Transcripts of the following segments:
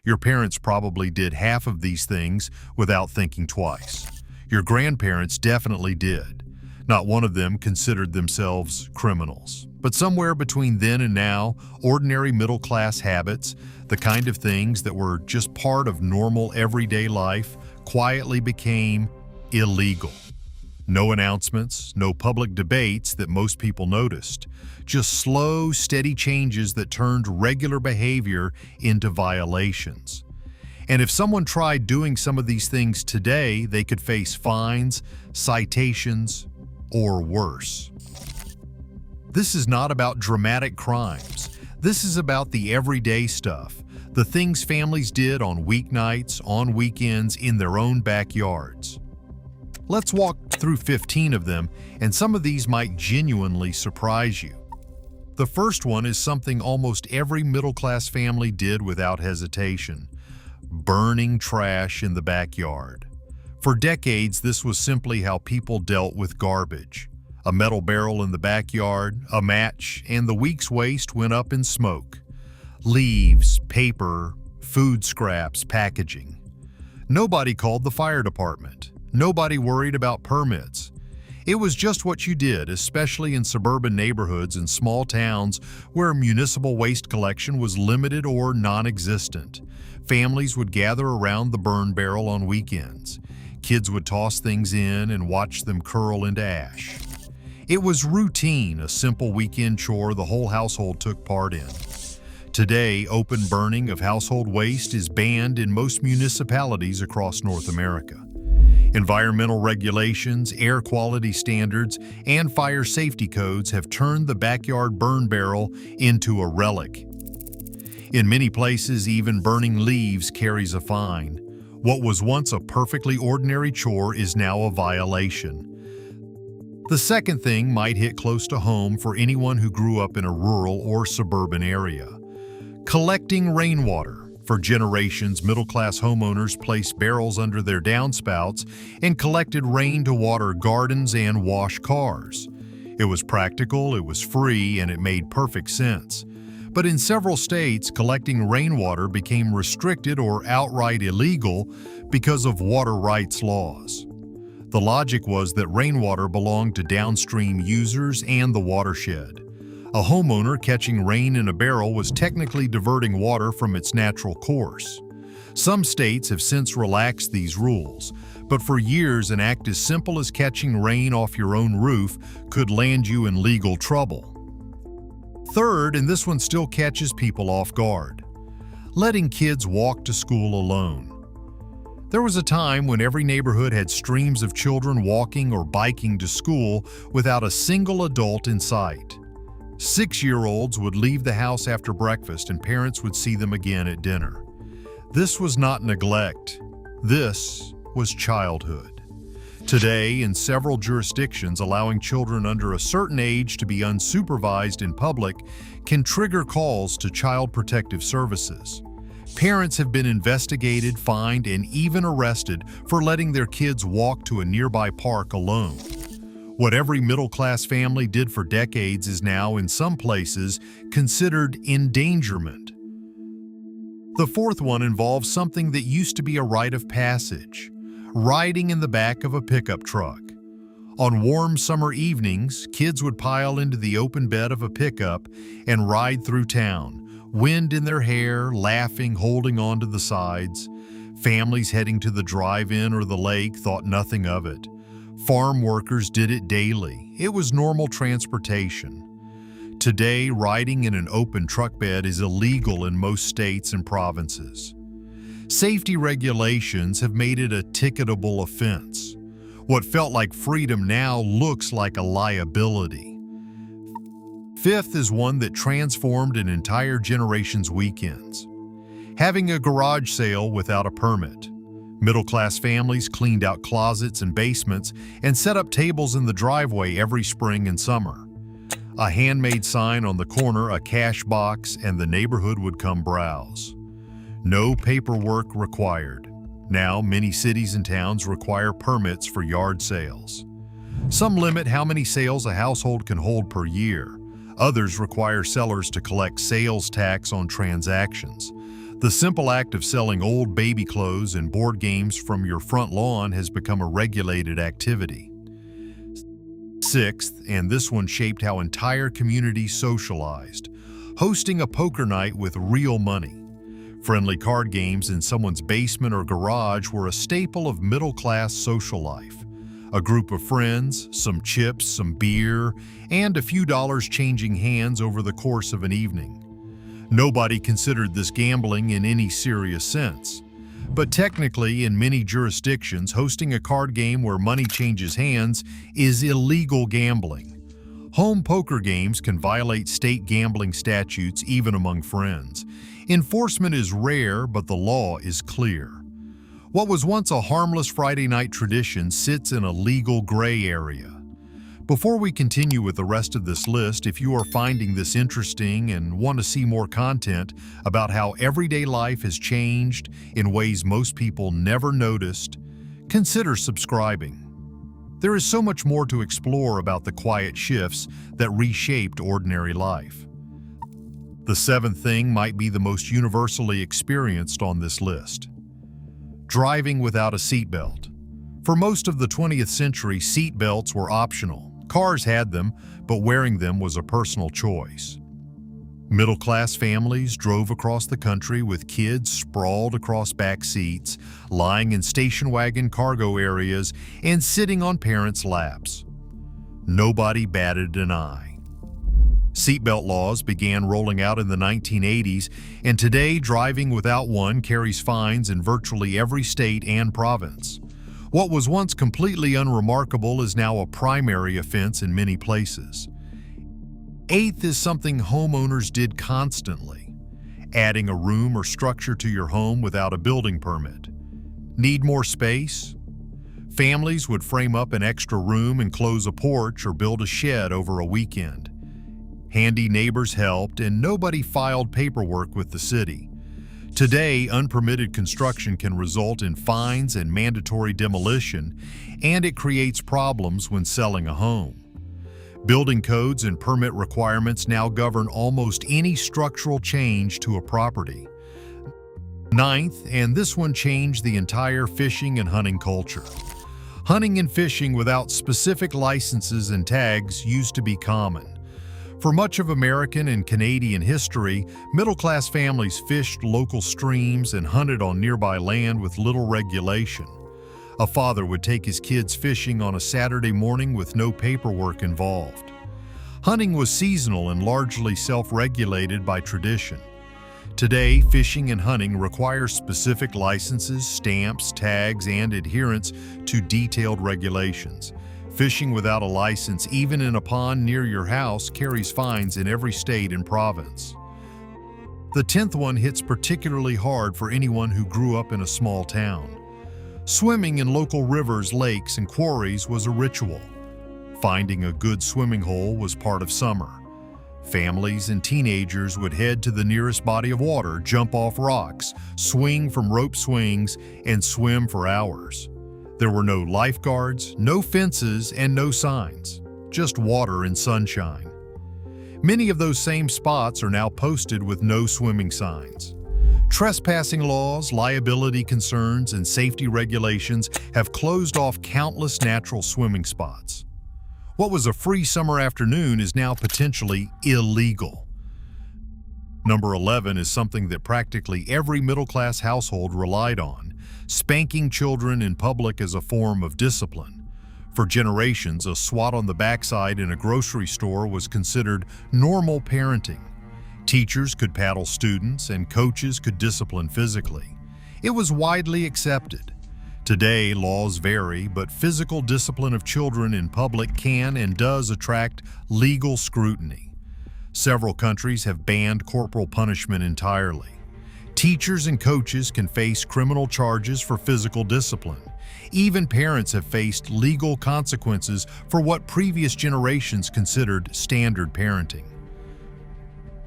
Your parents probably did half of these things without thinking twice. Your grandparents definitely did. Not one of them considered themselves criminals. But somewhere between then and now, ordinary middle-class habits, the kind of things that were just part of normal everyday life, quietly became illegal. No announcements, no public debates that most people noticed. Just slow, steady changes that turned regular behavior into violations. And if someone tried doing some of these things today, they could face fines, citations, or worse. This is not about dramatic crimes. This is about the everyday stuff, the things families did on weeknights, on weekends, in their own backyards. Let's walk through 15 of them, and some of these might genuinely surprise you. The first one is something almost every middle-class family did without hesitation: burning trash in the backyard. For decades, this was simply how people dealt with garbage. A metal barrel in the backyard, a match, and the week's waste went up in smoke. Leaves, paper, food scraps, packaging. Nobody called the fire department. Nobody worried about permits. It was just what you did, especially in suburban neighborhoods and small towns where municipal waste collection was limited or non-existent. Families would gather around the burn barrel on weekends. Kids would toss things in and watch them curl into ash. It was routine, a simple weekend chore the whole household took part in. Today, open burning of household waste is banned in most municipalities across North America. Environmental regulations, air quality standards, and fire safety codes have turned the backyard burn barrel into a relic. In many places, even burning leaves carries a fine. What was once a perfectly ordinary chore is now a violation. The second thing might hit close to home for anyone who grew up in a rural or suburban area. Collecting rainwater. For generations, middle-class homeowners placed barrels under their downspouts and collected rain to water gardens and wash cars. It was practical, it was free, and it made perfect sense. But in several states, collecting rainwater became restricted or outright illegal because of water rights laws. The logic was that rainwater belonged to downstream users and the watershed. A homeowner catching rain in a barrel was technically diverting water from its natural course. Some states have since relaxed these rules, but for years an act as simple as catching rain off your own roof could land you in legal trouble. Third, and this one still catches people off guard, letting kids walk to school alone. There was a time when every neighborhood had streams of children walking or biking to school without a single adult in sight. 6-year-olds would leave the house after breakfast and parents would see them again at dinner. This was not neglect. This was childhood. Today, in several jurisdictions, allowing children under a certain age to be unsupervised in public can trigger calls to Child Protective Services. Parents have been investigated, fined, and even arrested for letting their kids walk to a nearby park alone. What every middle-class family did for decades is now, in some places, considered endangerment. The fourth one involves something that used to be a rite of passage: riding in the back of a pickup truck. On warm summer evenings, kids would pile into the open bed of a pickup and ride through town, wind in their hair, laughing, holding on to the sides. Families heading to the drive-in or the lake thought nothing of it. Farm workers did it daily. It was normal transportation. Today, riding in an open truck bed is illegal in most states and provinces. Safety regulations have made it a ticketable offense. What felt like freedom now looks like a liability. Fifth is one that transformed an entire generation's weekends: having a garage sale without a permit. Middle-class families cleaned out closets and basements and set up tables in the driveway every spring and summer. A handmade sign on the corner, a cash box, and the neighborhood would come browse. No paperwork required. Now, many cities and towns require permits for yard sales. Some limit how many sales a household can hold per year. Others require sellers to collect sales tax on transactions. The simple act of selling old baby clothes and board games from your front lawn has become a regulated activity. Sixth, and this one shaped how entire communities socialized, hosting a poker night with real money. Friendly card games in someone's basement or garage were a staple of middle-class social life. A group of friends, some chips, some beer, and a few dollars changing hands over the course of an evening. Nobody considered this gambling in any serious sense. But technically, in many jurisdictions, hosting a card game where money changes hands is illegal gambling. Home poker games can violate state gambling statutes even among friends. Enforcement is rare, but the law is clear. What was once a harmless Friday night tradition sits in a legal gray area. Before we continue with the rest of this list, if you are finding this interesting and want to see more content about how everyday life has changed in ways most people never noticed, consider subscribing. There is so much more to explore about the quiet shifts that reshaped ordinary life. The seventh thing might be the most universally experienced on this list: driving without a seatbelt. For most of the 20th century, seatbelts were optional. Cars had them, but wearing them was a personal choice. Middle-class families drove across the country with kids sprawled across back seats, lying in station wagon cargo areas, and sitting on parents' laps. Nobody batted an eye. Seatbelt laws began rolling out in the 1980s, and today driving without one carries fines in virtually every state and province. What was once completely unremarkable is now a primary offense in many places. Eighth is something homeowners did constantly: adding a room or structure to your home without a building permit. Need more space? Families would frame up an extra room and close a porch or build a shed over a weekend. Handy neighbors helped, and nobody filed paperwork with the city. Today, unpermitted construction can result in fines and mandatory demolition, and it creates problems when selling a home. Building codes and permit requirements now govern almost any structural change to a property. Ninth, and this one changed the entire fishing and hunting culture. Hunting and fishing without specific licenses and tags used to be common. For much of American and Canadian history, middle-class families fished local streams and hunted on nearby land with little regulation. A father would take his kids fishing on a Saturday morning with no paperwork involved. Hunting was seasonal and largely self-regulated by tradition. Today, fishing and hunting require specific licenses, stamps, tags, and adherence to detailed regulations. Fishing without a license, even in a pond near your house, carries fines in every state and province. The 10th one hits particularly hard for anyone who grew up in a small town. Swimming in local rivers, lakes, and quarries was a ritual. Finding a good swimming hole was part of summer. Families and teenagers would head to the nearest body of water, jump off rocks, swing from rope swings, and swim for hours. There were no lifeguards, no fences, and no signs, just water and sunshine. Many of those same spots are now posted with no swimming signs. Trespassing laws, liability concerns, and safety regulations have closed off countless natural swimming spots. What was a free summer afternoon is now potentially illegal. Number 11 is something that practically every middle-class household relied on: spanking children in public as a form of discipline. For generations, a swat on the backside in a grocery store was considered normal parenting. Teachers could paddle students, and coaches could discipline physically. It was widely accepted. Today, laws vary, but physical discipline of children in public can and does attract legal scrutiny. Several countries have banned corporal punishment entirely. Teachers and coaches can face criminal charges for physical discipline. Even parents have faced legal consequences for what previous generations considered standard parenting.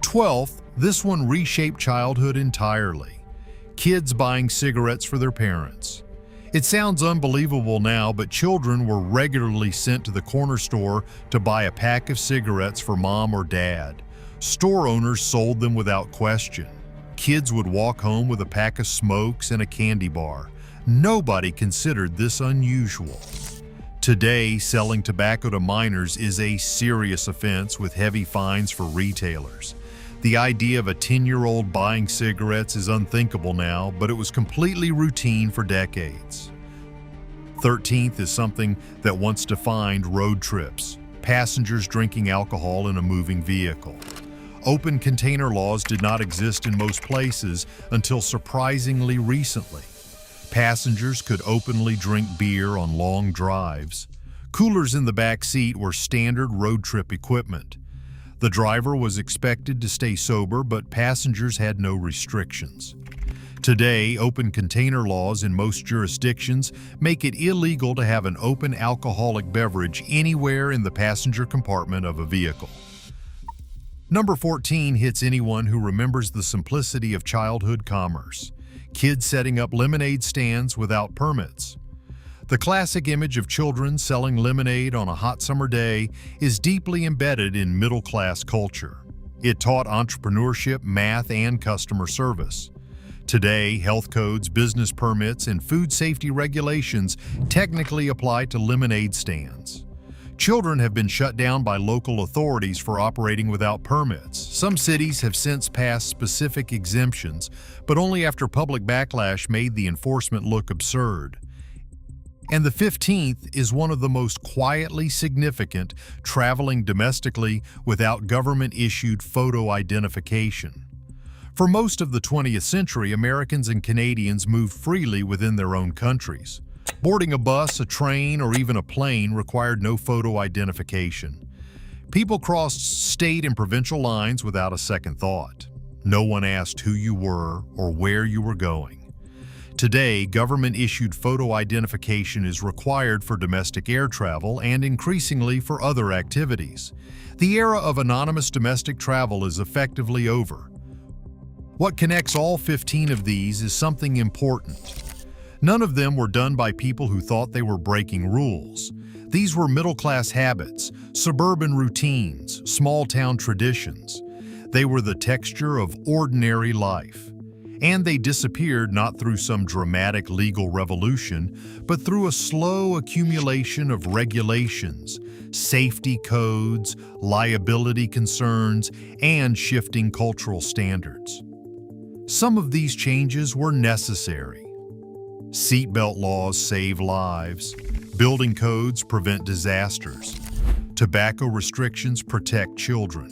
12th, this one reshaped childhood entirely. Kids buying cigarettes for their parents. It sounds unbelievable now, but children were regularly sent to the corner store to buy a pack of cigarettes for mom or dad. Store owners sold them without question. Kids would walk home with a pack of smokes and a candy bar. Nobody considered this unusual. Today, selling tobacco to minors is a serious offense with heavy fines for retailers. The idea of a 10-year-old buying cigarettes is unthinkable now, but it was completely routine for decades. 13th is something that once defined road trips, passengers drinking alcohol in a moving vehicle. Open container laws did not exist in most places until surprisingly recently. Passengers could openly drink beer on long drives. Coolers in the back seat were standard road trip equipment. The driver was expected to stay sober, but passengers had no restrictions. Today, open container laws in most jurisdictions make it illegal to have an open alcoholic beverage anywhere in the passenger compartment of a vehicle. Number 14 hits anyone who remembers the simplicity of childhood commerce. Kids setting up lemonade stands without permits. The classic image of children selling lemonade on a hot summer day is deeply embedded in middle-class culture. It taught entrepreneurship, math, and customer service. Today, health codes, business permits, and food safety regulations technically apply to lemonade stands. Children have been shut down by local authorities for operating without permits. Some cities have since passed specific exemptions, but only after public backlash made the enforcement look absurd. And the 15th is one of the most quietly significant, traveling domestically without government-issued photo identification. For most of the 20th century, Americans and Canadians moved freely within their own countries. Boarding a bus, a train, or even a plane required no photo identification. People crossed state and provincial lines without a second thought. No one asked who you were or where you were going. Today, government-issued photo identification is required for domestic air travel and increasingly for other activities. The era of anonymous domestic travel is effectively over. What connects all 15 of these is something important. None of them were done by people who thought they were breaking rules. These were middle-class habits, suburban routines, small-town traditions. They were the texture of ordinary life. And they disappeared not through some dramatic legal revolution, but through a slow accumulation of regulations, safety codes, liability concerns, and shifting cultural standards. Some of these changes were necessary. Seatbelt laws save lives. Building codes prevent disasters. Tobacco restrictions protect children.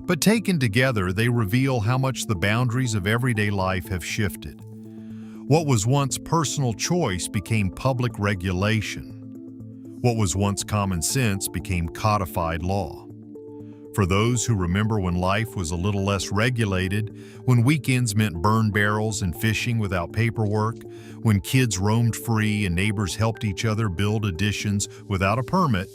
But taken together, they reveal how much the boundaries of everyday life have shifted. What was once personal choice became public regulation. What was once common sense became codified law. For those who remember when life was a little less regulated, when weekends meant burn barrels and fishing without paperwork, when kids roamed free and neighbors helped each other build additions without a permit,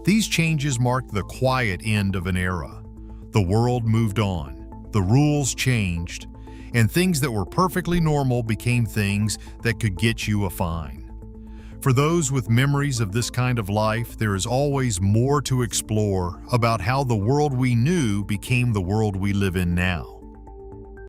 these changes marked the quiet end of an era. The world moved on, the rules changed, and things that were perfectly normal became things that could get you a fine. For those with memories of this kind of life, there is always more to explore about how the world we knew became the world we live in now.